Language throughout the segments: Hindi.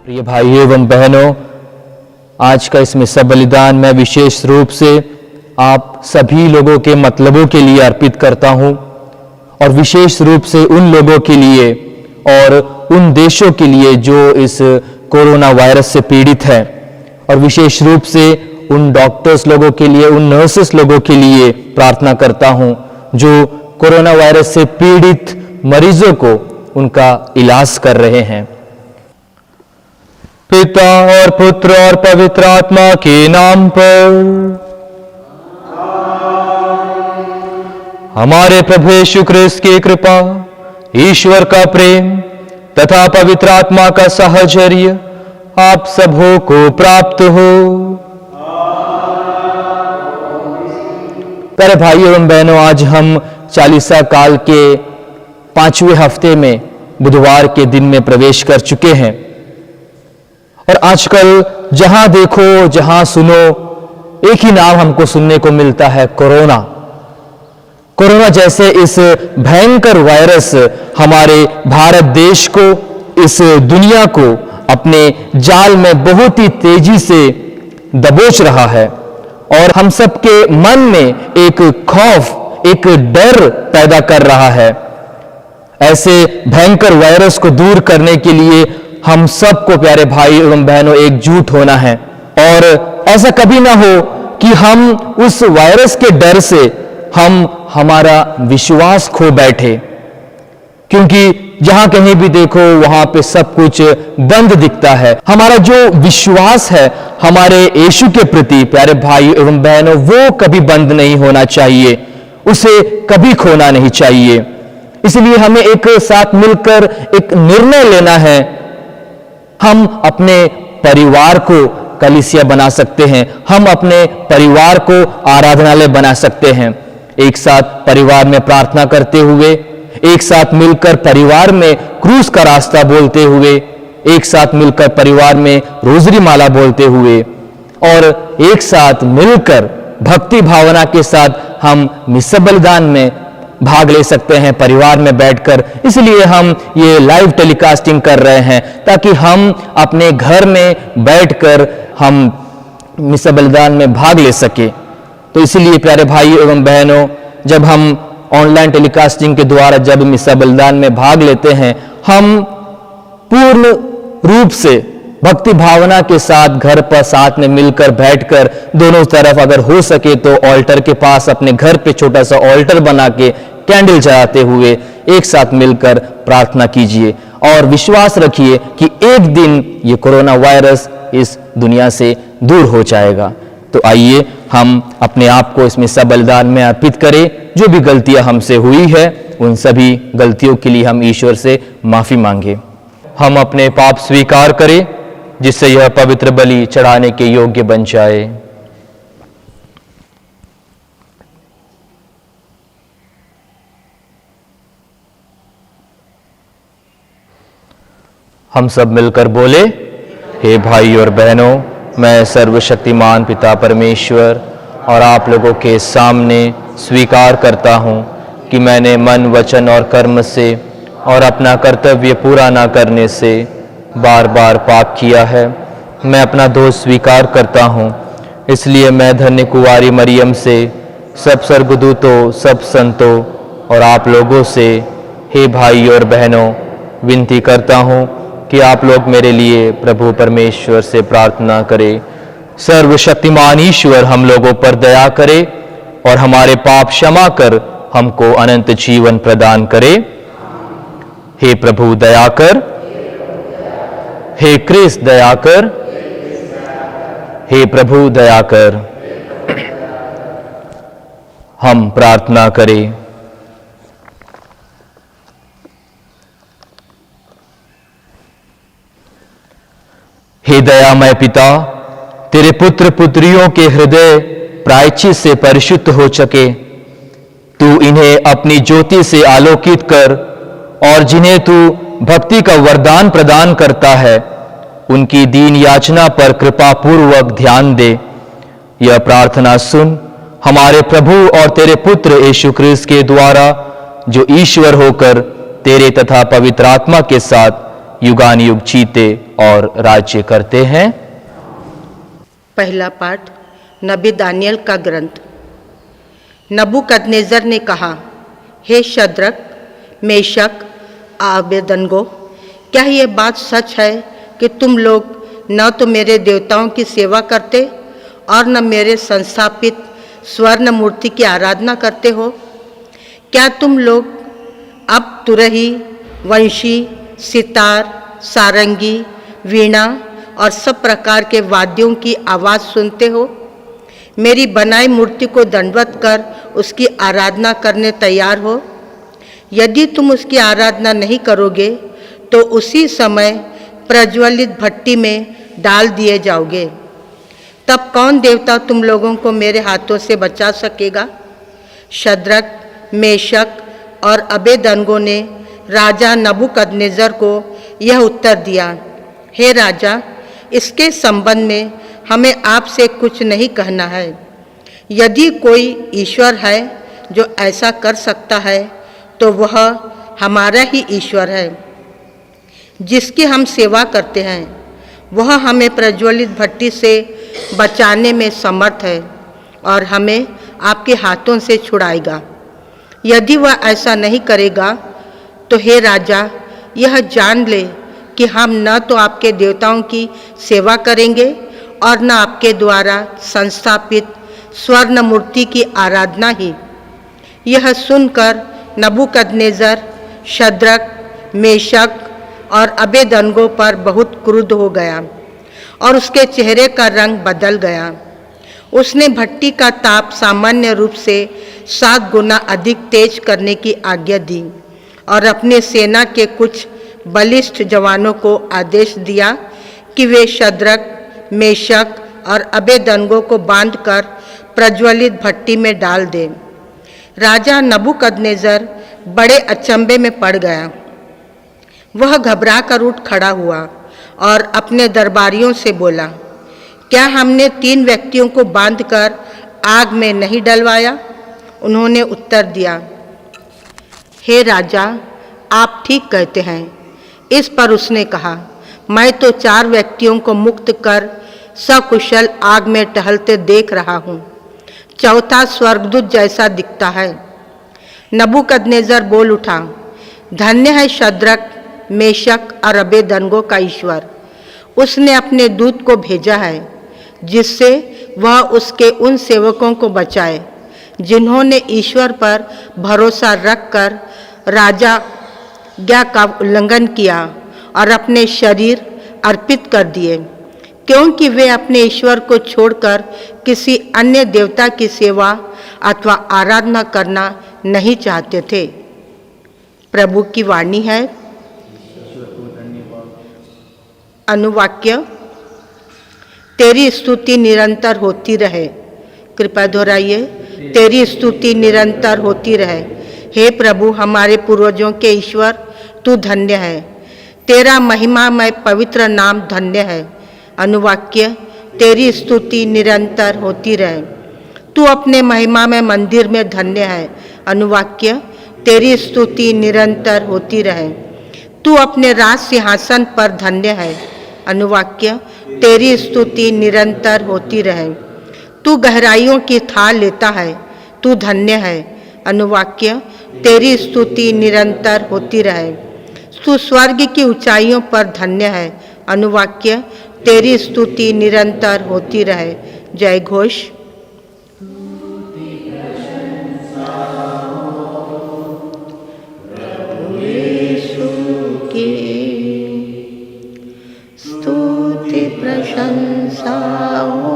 प्रिय भाइयों एवं बहनों, आज का इस मिस्सा बलिदान मैं विशेष रूप से आप सभी लोगों के मतलबों के लिए अर्पित करता हूं और विशेष रूप से उन लोगों के लिए और उन देशों के लिए जो इस कोरोना वायरस से पीड़ित हैं, और विशेष रूप से उन डॉक्टर्स लोगों के लिए, उन नर्सेस लोगों के लिए प्रार्थना करता हूं जो कोरोना वायरस से पीड़ित मरीजों को उनका इलाज कर रहे हैं। पिता और पुत्र और पवित्र आत्मा के नाम पर। हमारे प्रभु यीशु ख्रिस्त की कृपा, ईश्वर का प्रेम तथा पवित्र आत्मा का साहचर्य आप सबों को प्राप्त हो। प्यारे भाइयों एवं बहनों, आज हम चालीसा काल के 5वें हफ्ते में बुधवार के दिन में प्रवेश कर चुके हैं और आजकल जहां देखो जहां सुनो एक ही नाम हमको सुनने को मिलता है, कोरोना। कोरोना जैसे इस भयंकर वायरस हमारे भारत देश को, इस दुनिया को अपने जाल में बहुत ही तेजी से दबोच रहा है और हम सबके मन में एक खौफ, एक डर पैदा कर रहा है। ऐसे भयंकर वायरस को दूर करने के लिए हम सबको प्यारे भाई एवं बहनों एकजुट होना है और ऐसा कभी ना हो कि हम उस वायरस के डर से हम हमारा विश्वास खो बैठे, क्योंकि जहां कहीं भी देखो वहां पे सब कुछ बंद दिखता है। हमारा जो विश्वास है हमारे यीशु के प्रति प्यारे भाई एवं बहनों, वो कभी बंद नहीं होना चाहिए, उसे कभी खोना नहीं चाहिए। इसलिए हमें एक साथ मिलकर एक निर्णय लेना है। हम अपने परिवार को कलीसिया बना सकते हैं, हम अपने परिवार को आराधनालय बना सकते हैं। एक साथ परिवार में प्रार्थना करते हुए, एक साथ मिलकर परिवार में क्रूस का रास्ता बोलते हुए, एक साथ मिलकर परिवार में रोजरी माला बोलते हुए और एक साथ मिलकर भक्ति भावना के साथ हम मिस्सा बलिदान में भाग ले सकते हैं परिवार में बैठकर। इसलिए हम ये लाइव टेलीकास्टिंग कर रहे हैं ताकि हम अपने घर में बैठकर हम मिस्सा बलिदान में भाग ले सके। तो इसलिए प्यारे भाई एवं बहनों, जब हम ऑनलाइन टेलीकास्टिंग के द्वारा जब मिस्सा बलिदान में भाग लेते हैं, हम पूर्ण रूप से भक्ति भावना के साथ घर पर साथ में मिलकर बैठकर दोनों तरफ अगर हो सके तो ऑल्टर के पास अपने घर पे छोटा सा ऑल्टर बना के कैंडल जलाते हुए एक साथ मिलकर प्रार्थना कीजिए और विश्वास रखिए कि एक दिन ये कोरोना वायरस इस दुनिया से दूर हो जाएगा। तो आइए हम अपने आप को इस मिस्सा बलिदान में अर्पित करें। जो भी गलतियां हमसे हुई है उन सभी गलतियों के लिए हम ईश्वर से माफी मांगे। हम अपने पाप स्वीकार करें जिससे यह पवित्र बलि चढ़ाने के योग्य बन जाए। हम सब मिलकर बोले, हे भाई और बहनों, मैं सर्वशक्तिमान पिता परमेश्वर और आप लोगों के सामने स्वीकार करता हूँ कि मैंने मन, वचन और कर्म से और अपना कर्तव्य पूरा न करने से बार बार पाप किया है। मैं अपना दोष स्वीकार करता हूँ। इसलिए मैं धन्य कुंवारी मरियम से, सब स्वर्गदूतों, सब संतों और आप लोगों से, हे भाई और बहनों, विनती करता हूँ कि आप लोग मेरे लिए प्रभु परमेश्वर से प्रार्थना करें। सर्वशक्तिमान ईश्वर हम लोगों पर दया करे और हमारे पाप क्षमा कर हमको अनंत जीवन प्रदान करे। हे प्रभु दया कर, हे क्रिस्त दया कर, हे प्रभु दया कर। हम प्रार्थना करें। हे दयामय पिता, तेरे पुत्र पुत्रियों के हृदय प्रायश्चित से परिशुद्ध हो सके, तू इन्हें अपनी ज्योति से आलोकित कर और जिन्हें तू भक्ति का वरदान प्रदान करता है उनकी दीन याचना पर कृपा पूर्वक ध्यान दे। यह प्रार्थना सुन हमारे प्रभु और तेरे पुत्र यीशु ख्रिस्त के द्वारा, जो ईश्वर होकर तेरे तथा पवित्र आत्मा के साथ युगानुयुग जीते और राज्य करते हैं। पहला पाठ नबी दानियल का ग्रंथ। नबूकदनेस्सर ने कहा, हे शद्रक, मेशक, आबेदनगो, क्या ये बात सच है कि तुम लोग न तो मेरे देवताओं की सेवा करते और न मेरे संस्थापित स्वर्ण मूर्ति की आराधना करते हो? क्या तुम लोग अब तुरही, वंशी, सितार, सारंगी, वीणा और सब प्रकार के वाद्यों की आवाज़ सुनते हो? मेरी बनाई मूर्ति को दंडवत कर उसकी आराधना करने तैयार हो? यदि तुम उसकी आराधना नहीं करोगे तो उसी समय प्रज्वलित भट्टी में डाल दिए जाओगे। तब कौन देवता तुम लोगों को मेरे हाथों से बचा सकेगा? शद्रक, मेशक और अबेदनगो ने राजा नबूकदनेस्सर को यह उत्तर दिया, हे राजा, इसके संबंध में हमें आपसे कुछ नहीं कहना है। यदि कोई ईश्वर है जो ऐसा कर सकता है तो वह हमारा ही ईश्वर है, जिसकी हम सेवा करते हैं। वह हमें प्रज्वलित भट्टी से बचाने में समर्थ है और हमें आपके हाथों से छुड़ाएगा। यदि वह ऐसा नहीं करेगा तो हे राजा, यह जान ले कि हम न तो आपके देवताओं की सेवा करेंगे और न आपके द्वारा संस्थापित स्वर्ण मूर्ति की आराधना ही। यह सुनकर नबूकदनेस्सर शद्रक, मेशक और अबेदनगो पर बहुत क्रुद्ध हो गया और उसके चेहरे का रंग बदल गया। उसने भट्टी का ताप सामान्य रूप से 7 गुना अधिक तेज करने की आज्ञा दी और अपने सेना के कुछ बलिष्ठ जवानों को आदेश दिया कि वे शद्रक, मेशक और अबेदनगो को बांधकर प्रज्वलित भट्टी में डाल दें। राजा नबूकदनेस्सर बड़े अचंभे में पड़ गया। वह घबरा कर उठ खड़ा हुआ और अपने दरबारियों से बोला, क्या हमने 3 व्यक्तियों को बांधकर आग में नहीं डलवाया? उन्होंने उत्तर दिया, हे राजा, आप ठीक कहते हैं। इस पर उसने कहा, मैं तो 4 व्यक्तियों को मुक्त कर सकुशल आग में टहलते देख रहा हूँ। चौथा स्वर्गदूत जैसा दिखता है। नबूकदनेस्सर बोल उठा, धन्य है शद्रक, मेशक और अबेदनगो का ईश्वर। उसने अपने दूत को भेजा है जिससे वह उसके उन सेवकों को बचाए जिन्होंने ईश्वर पर भरोसा रखकर राजाज्ञा का उल्लंघन किया और अपने शरीर अर्पित कर दिए, क्योंकि वे अपने ईश्वर को छोड़कर किसी अन्य देवता की सेवा अथवा आराधना करना नहीं चाहते थे। प्रभु की वाणी है। अनुवाक्य, तेरी स्तुति निरंतर होती रहे। कृपया दोहराइए, तेरी स्तुति निरंतर होती रहे। हे प्रभु, हमारे पूर्वजों के ईश्वर, तू धन्य है। तेरा महिमामय पवित्र नाम धन्य है। अनुवाक्य, तेरी स्तुति निरंतर होती रहे। तू अपने महिमामय मंदिर में धन्य है। अनुवाक्य, तेरी स्तुति निरंतर होती रहे। तू अपने राज सिंहासन पर धन्य है। अनुवाक्य, तेरी स्तुति निरंतर होती रहे। तू गहराइयों की थाह लेता है, तू धन्य है। अनुवाक्य, तेरी स्तुति निरंतर होती रहे। तू स्वर्ग की ऊंचाइयों पर धन्य है। अनुवाक्य, तेरी स्तुति निरंतर होती रहे। जय घोष। प्रशंसा हो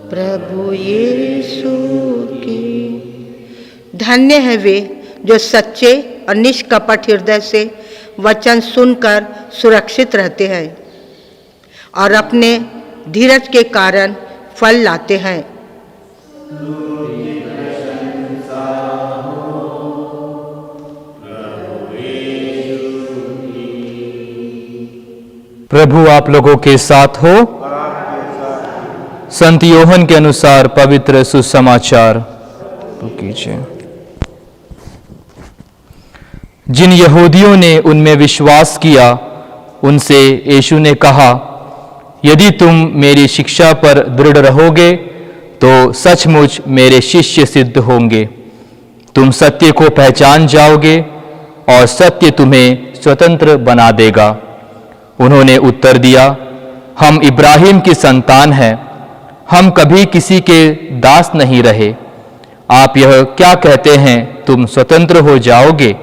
प्रभु यीशु की। धन्य है वे जो सच्चे और निष्कपट हृदय से वचन सुनकर सुरक्षित रहते हैं और अपने धीरज के कारण फल लाते हैं। प्रभु आप लोगों के साथ हो। संत योहन के अनुसार पवित्र सुसमाचार कीजिए। जिन यहूदियों ने उनमें विश्वास किया उनसे यीशु ने कहा, यदि तुम मेरी शिक्षा पर दृढ़ रहोगे तो सचमुच मेरे शिष्य सिद्ध होंगे। तुम सत्य को पहचान जाओगे और सत्य तुम्हें स्वतंत्र बना देगा। उन्होंने उत्तर दिया, हम इब्राहिम की संतान हैं, हम कभी किसी के दास नहीं रहे। आप यह क्या कहते हैं, तुम स्वतंत्र हो जाओगे?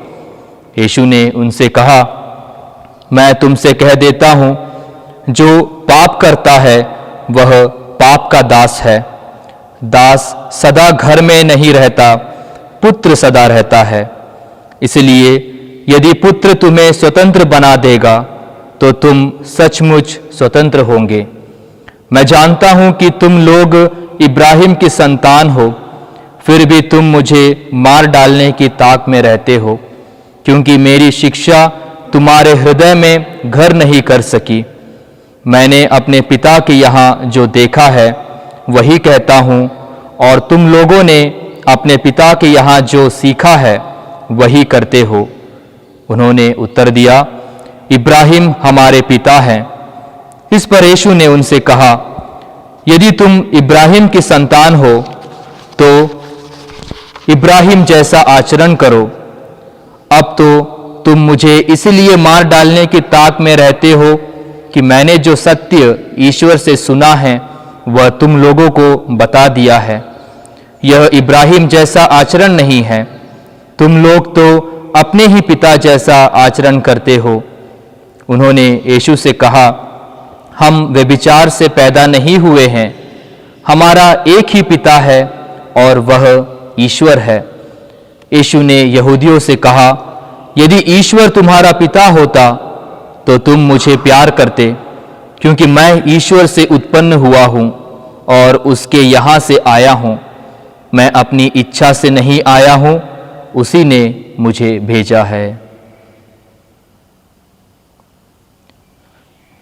यीशु ने उनसे कहा, मैं तुमसे कह देता हूं, जो पाप करता है वह पाप का दास है। दास सदा घर में नहीं रहता, पुत्र सदा रहता है। इसलिए यदि पुत्र तुम्हें स्वतंत्र बना देगा तो तुम सचमुच स्वतंत्र होंगे। मैं जानता हूं कि तुम लोग इब्राहिम की संतान हो, फिर भी तुम मुझे मार डालने की ताक में रहते हो, क्योंकि मेरी शिक्षा तुम्हारे हृदय में घर नहीं कर सकी। मैंने अपने पिता के यहाँ जो देखा है वही कहता हूँ, और तुम लोगों ने अपने पिता के यहाँ जो सीखा है वही करते हो। उन्होंने उत्तर दिया, इब्राहिम हमारे पिता हैं। इस पर यीशु ने उनसे कहा, यदि तुम इब्राहिम की संतान हो तो इब्राहिम जैसा आचरण करो। अब तो तुम मुझे इसलिए मार डालने की ताक में रहते हो कि मैंने जो सत्य ईश्वर से सुना है वह तुम लोगों को बता दिया है। यह इब्राहिम जैसा आचरण नहीं है। तुम लोग तो अपने ही पिता जैसा आचरण करते हो। उन्होंने यीशु से कहा, हम व्यभिचार से पैदा नहीं हुए हैं, हमारा एक ही पिता है और वह ईश्वर है। यीशु ने यहूदियों से कहा, यदि ईश्वर तुम्हारा पिता होता तो तुम मुझे प्यार करते, क्योंकि मैं ईश्वर से उत्पन्न हुआ हूँ और उसके यहाँ से आया हूँ। मैं अपनी इच्छा से नहीं आया हूँ, उसी ने मुझे भेजा है।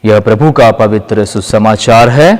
यह प्रभु का पवित्र सुसमाचार है।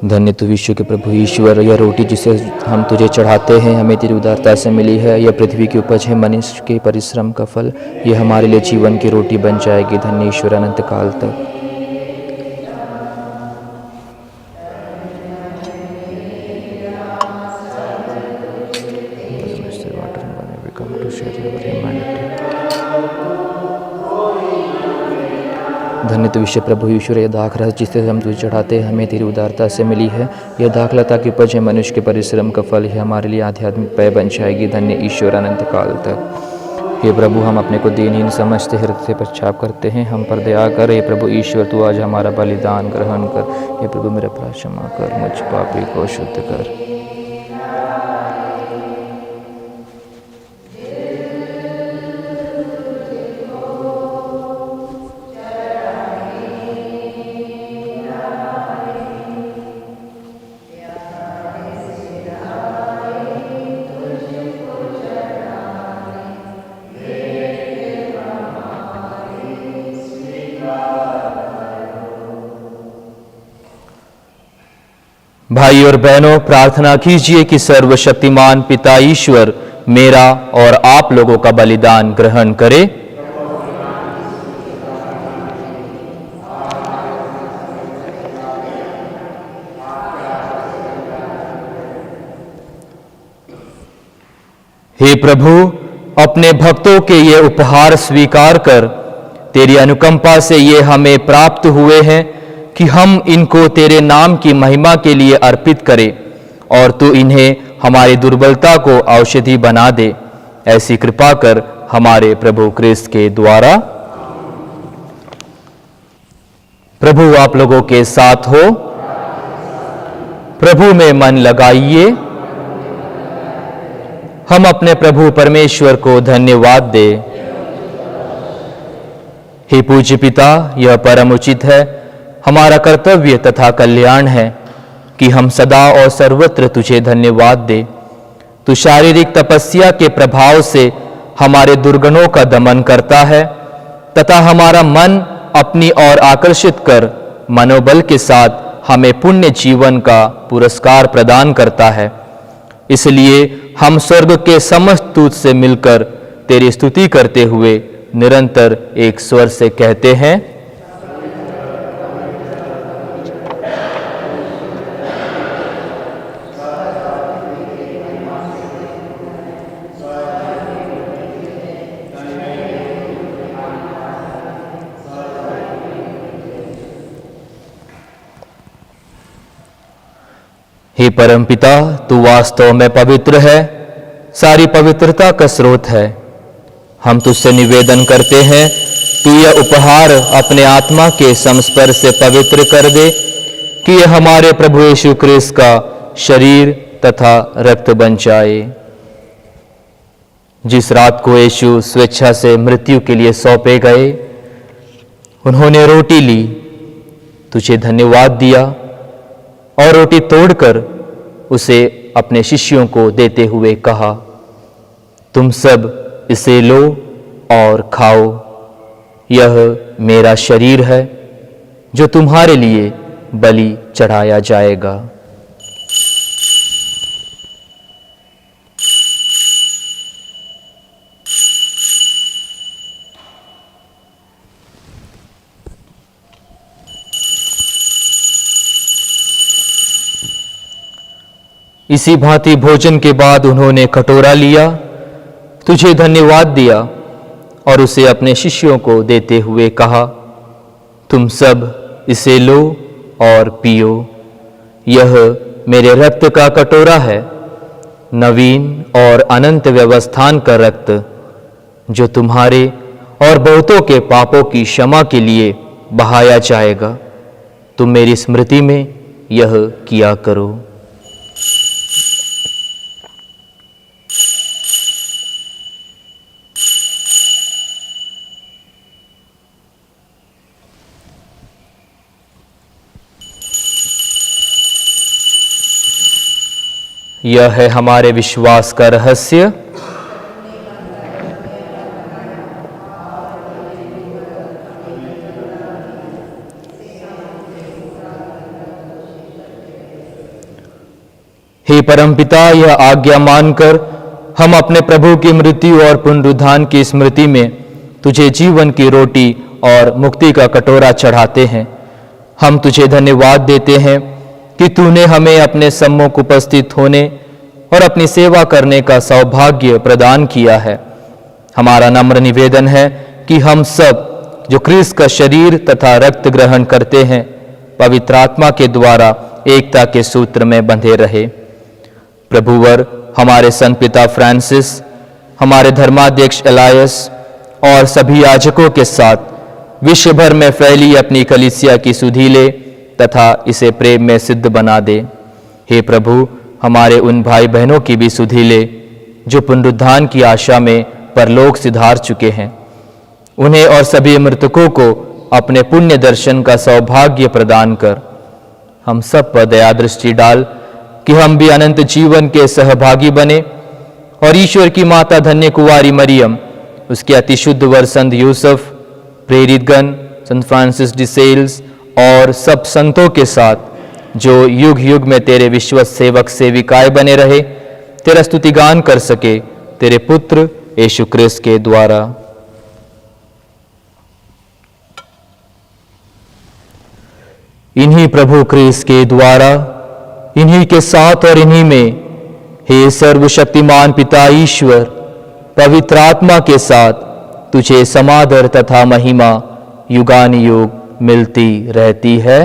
धन्य तू विश्व के प्रभु ईश्वर, यह रोटी जिसे हम तुझे चढ़ाते हैं हमें तेरी उदारता से मिली है। यह पृथ्वी की उपज है, मनुष्य के परिश्रम का फल। यह हमारे लिए जीवन की रोटी बन जाएगी। धन्य ईश्वर अनंत काल तक। धन्य तो विश्व प्रभु ईश्वर, यह दाख रस जिसे हम तुझे चढ़ाते हैं हमें तेरी उदारता से मिली है। यह दाखलता की उपज है, मनुष्य के परिश्रम का फल है, हमारे लिए आध्यात्मिक पेय बन जाएगी। धन्य ईश्वर अनंत काल तक। हे प्रभु, हम अपने को दीनहीन समझते हृदय से पश्चाताप करते हैं, हम पर दया कर। हे प्रभु ईश्वर, तू आज हमारा बलिदान ग्रहण कर। हे प्रभु, मेरा अपराध क्षमा कर, मुझ पापी को शुद्ध कर। भाई और बहनों, प्रार्थना कीजिए कि सर्वशक्तिमान पिता ईश्वर मेरा और आप लोगों का बलिदान ग्रहण करे। हे प्रभु, अपने भक्तों के ये उपहार स्वीकार कर। तेरी अनुकंपा से ये हमें प्राप्त हुए हैं कि हम इनको तेरे नाम की महिमा के लिए अर्पित करें, और तू इन्हें हमारी दुर्बलता को औषधि बना दे। ऐसी कृपा कर हमारे प्रभु क्रिस्त के द्वारा। प्रभु आप लोगों के साथ हो। प्रभु में मन लगाइए। हम अपने प्रभु परमेश्वर को धन्यवाद दें। हे पूज्य पिता, यह परम उचित है, हमारा कर्तव्य तथा कल्याण है कि हम सदा और सर्वत्र तुझे धन्यवाद दे। तू शारीरिक तपस्या के प्रभाव से हमारे दुर्गुणों का दमन करता है तथा हमारा मन अपनी ओर आकर्षित कर मनोबल के साथ हमें पुण्य जीवन का पुरस्कार प्रदान करता है। इसलिए हम स्वर्ग के समस्त दूत से मिलकर तेरी स्तुति करते हुए निरंतर एक स्वर से कहते हैं, हे परमपिता, तू वास्तव में पवित्र है, सारी पवित्रता का स्रोत है। हम तुझसे निवेदन करते हैं, तू यह उपहार अपने आत्मा के संस्पर्श से पवित्र कर दे कि यह हमारे प्रभु यीशु क्रिस्त का शरीर तथा रक्त बन जाए। जिस रात को यीशु स्वेच्छा से मृत्यु के लिए सौंपे गए, उन्होंने रोटी ली, तुझे धन्यवाद दिया और रोटी तोड़कर उसे अपने शिष्यों को देते हुए कहा, तुम सब इसे लो और खाओ, यह मेरा शरीर है जो तुम्हारे लिए बलि चढ़ाया जाएगा। इसी भांति भोजन के बाद उन्होंने कटोरा लिया, तुझे धन्यवाद दिया और उसे अपने शिष्यों को देते हुए कहा, तुम सब इसे लो और पियो, यह मेरे रक्त का कटोरा है, नवीन और अनंत व्यवस्थान का रक्त, जो तुम्हारे और बहुतों के पापों की क्षमा के लिए बहाया जाएगा। तुम मेरी स्मृति में यह किया करो। यह है हमारे विश्वास का रहस्य। हे परमपिता, यह आज्ञा मानकर हम अपने प्रभु की मृत्यु और पुनरुत्थान की स्मृति में तुझे जीवन की रोटी और मुक्ति का कटोरा चढ़ाते हैं। हम तुझे धन्यवाद देते हैं कि तूने हमें अपने सम्मुख उपस्थित होने और अपनी सेवा करने का सौभाग्य प्रदान किया है। हमारा नम्र निवेदन है कि हम सब जो क्रिस्त का शरीर तथा रक्त ग्रहण करते हैं, पवित्र आत्मा के द्वारा एकता के सूत्र में बंधे रहे। प्रभुवर हमारे संत पिता फ्रांसिस, हमारे धर्माध्यक्ष एलायस और सभी याजकों के साथ विश्व भर में फैली अपनी कलीसिया की सुधि ले तथा इसे प्रेम में सिद्ध बना दे। हे प्रभु, हमारे उन भाई बहनों की भी सुधि ले जो पुनरुत्थान की आशा में परलोक सिधार चुके हैं। उन्हें और सभी मृतकों को अपने पुण्य दर्शन का सौभाग्य प्रदान कर। हम सब पर दया दृष्टि डाल कि हम भी अनंत जीवन के सहभागी बने और ईश्वर की माता धन्य कुंवारी मरियम, उसके अतिशुद्ध वर संत यूसुफ, प्रेरितगण, संत फ्रांसिस डी सेल्स और सब संतों के साथ जो युग युग में तेरे विश्वस्त सेवक सेविकाएं बने रहे, तेरा स्तुतिगान कर सके, तेरे पुत्र यीशु क्रिस्त के द्वारा। इन्हीं प्रभु क्रिस्त के द्वारा, इन्हीं के साथ और इन्हीं में, हे सर्वशक्तिमान पिता ईश्वर, पवित्र आत्मा के साथ तुझे समादर तथा महिमा युगानुयुग मिलती रहती है।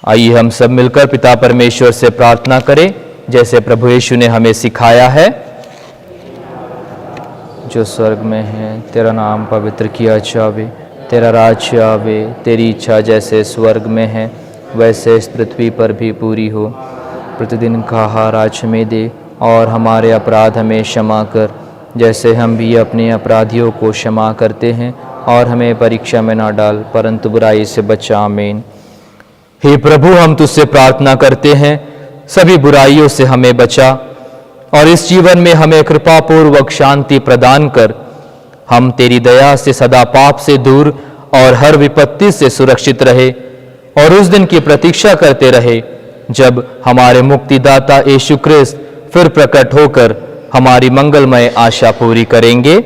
आइए हम सब मिलकर पिता परमेश्वर से प्रार्थना करें, जैसे प्रभु यीशु ने हमें सिखाया है। जो स्वर्ग में है, तेरा नाम पवित्र किया जावे, तेरा राज्य आवे, तेरी इच्छा जैसे स्वर्ग में है वैसे इस पृथ्वी पर भी पूरी हो। प्रतिदिन का आहार आज हमें दे, और हमारे अपराध हमें क्षमा कर, जैसे हम भी अपने अपराधियों को क्षमा करते हैं, और हमें परीक्षा में ना डाल परंतु बुराई से बचा। आमीन। हे प्रभु, हम तुझसे प्रार्थना करते हैं, सभी बुराइयों से हमें बचा, और इस जीवन में हमें कृपापूर्वक शांति प्रदान कर हम तेरी दया से सदा पाप से दूर और हर विपत्ति से सुरक्षित रहे, और उस दिन की प्रतीक्षा करते रहे जब हमारे मुक्तिदाता यीशु ख्रिस्त फिर प्रकट होकर हमारी मंगलमय आशा पूरी करेंगे।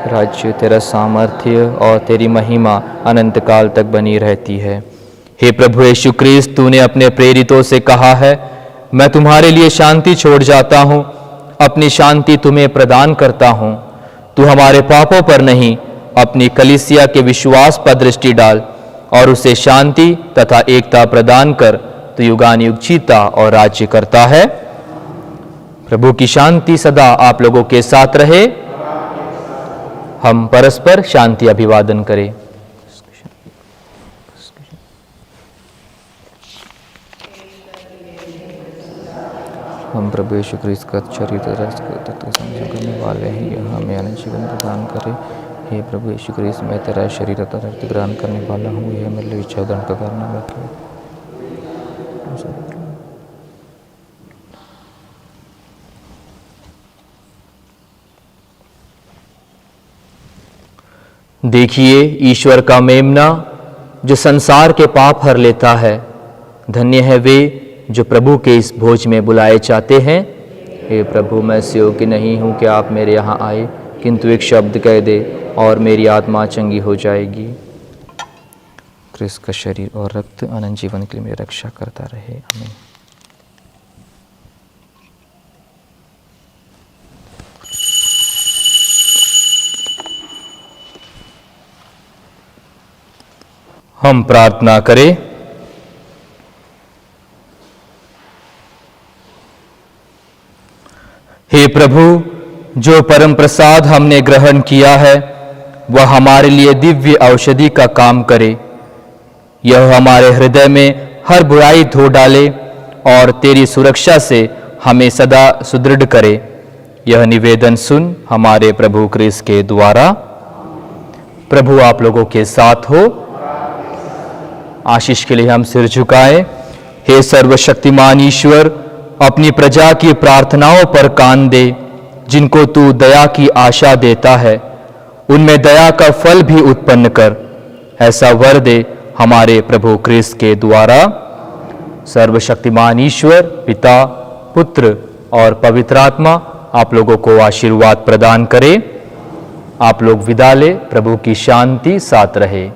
राज्य तेरा सामर्थ्य और तेरी महिमा अनंत काल तक बनी रहती है। हे प्रभु यीशु ख्रिस्त, तूने अपने प्रेरितों से कहा है, मैं तुम्हारे लिए शांति छोड़ जाता हूँ, अपनी शांति तुम्हें प्रदान करता हूँ। तू हमारे पापों पर नहीं, अपनी कलीसिया के विश्वास पर दृष्टि डाल और उसे शांति तथा एकता प्रदान कर। तू युगानुयुग जीता और राज्य करता है। प्रभु की शांति सदा आप लोगों के साथ रहे। हम परस्पर शांति अभिवादन करें। हम प्रभु यीशु ख्रिस्त का शरीर तथा तत्व संजय करने वाले हैं, यह हमें अनंत जीवन प्रदान करे। हे प्रभु यीशु ख्रिस्त, मैं तेरा शरीर तथा रक्त ग्रहण करने वाला हूँ, यह मेरे लिए इच्छा दंड का कारण न रखे। देखिए ईश्वर का मेमना जो संसार के पाप हर लेता है। धन्य है वे जो प्रभु के इस भोज में बुलाए जाते हैं। हे प्रभु, मैं इस योग्य नहीं हूँ कि आप मेरे यहाँ आए, किंतु एक शब्द कह दे और मेरी आत्मा चंगी हो जाएगी। क्रिस्त का शरीर और रक्त अनंत जीवन के लिए मेरी रक्षा करता रहे। आमीन। हम प्रार्थना करें। हे प्रभु, जो परम प्रसाद हमने ग्रहण किया है वह हमारे लिए दिव्य औषधि का काम करे। यह हमारे हृदय में हर बुराई धो डाले और तेरी सुरक्षा से हमें सदा सुदृढ़ करे। यह निवेदन सुन हमारे प्रभु क्रिस्त के द्वारा। प्रभु आप लोगों के साथ हो। आशीष के लिए हम सिर झुकाएं। हे सर्वशक्तिमान ईश्वर, अपनी प्रजा की प्रार्थनाओं पर कान दे। जिनको तू दया की आशा देता है, उनमें दया का फल भी उत्पन्न कर। ऐसा वर दे हमारे प्रभु क्रिस्त के द्वारा। सर्वशक्तिमान ईश्वर पिता, पुत्र और पवित्र आत्मा आप लोगों को आशीर्वाद प्रदान करे। आप लोग विदा ले। प्रभु की शांति साथ रहे।